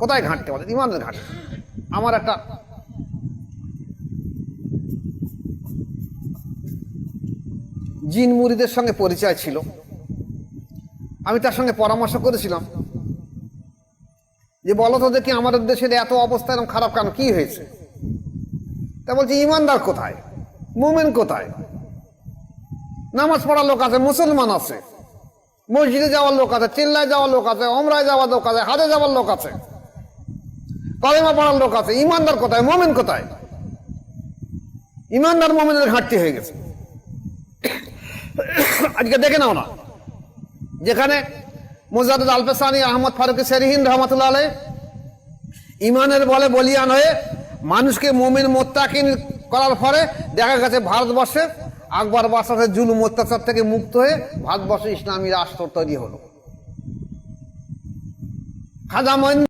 কোথায় ঘাঁটতে বলে? ইমানের ঘাটে। আমার একটা জিন মুরিদের সঙ্গে পরিচয় ছিল, আমি তার সঙ্গে পরামর্শ করেছিলাম যে বলো তো দেখি আমাদের দেশের এত অবস্থা এরকম খারাপ কেন, কি হয়েছে? তা বলছে ইমানদার কোথায়, মুমিন কোথায়? নামাজ পড়ার লোক আছে, মুসলমান আছে, মসজিদে যাওয়ার লোক আছে, চিল্লায় যাওয়ার লোক আছে, ওমরায় যাওয়ার লোক আছে, হাজে যাওয়ার লোক আছে, কালেমা পড়ার লোক আছে, ইমানদার কোথায়, মুমিন কোথায়? ইমানদার মুমিনের ঘাটতি হয়ে গেছে। আজকে দেখে নাও না, যেখানে মুজাদ্দিদ আল-পেসানি, আহমদ ফারুকী সেরহিন্দ রহমাতুল্লাহ আলাইহ ইমানের বলে বলিয়ান হয়ে মানুষকে মুমিন মুত্তাকিন করার পরে দেখা গেছে ভারতবর্ষে আকবর বাদশাহের জুলুম অত্যাচার থেকে মুক্ত হয়ে ভারতবর্ষে ইসলামী রাষ্ট্র তৈরি হলো। খাজা মঈন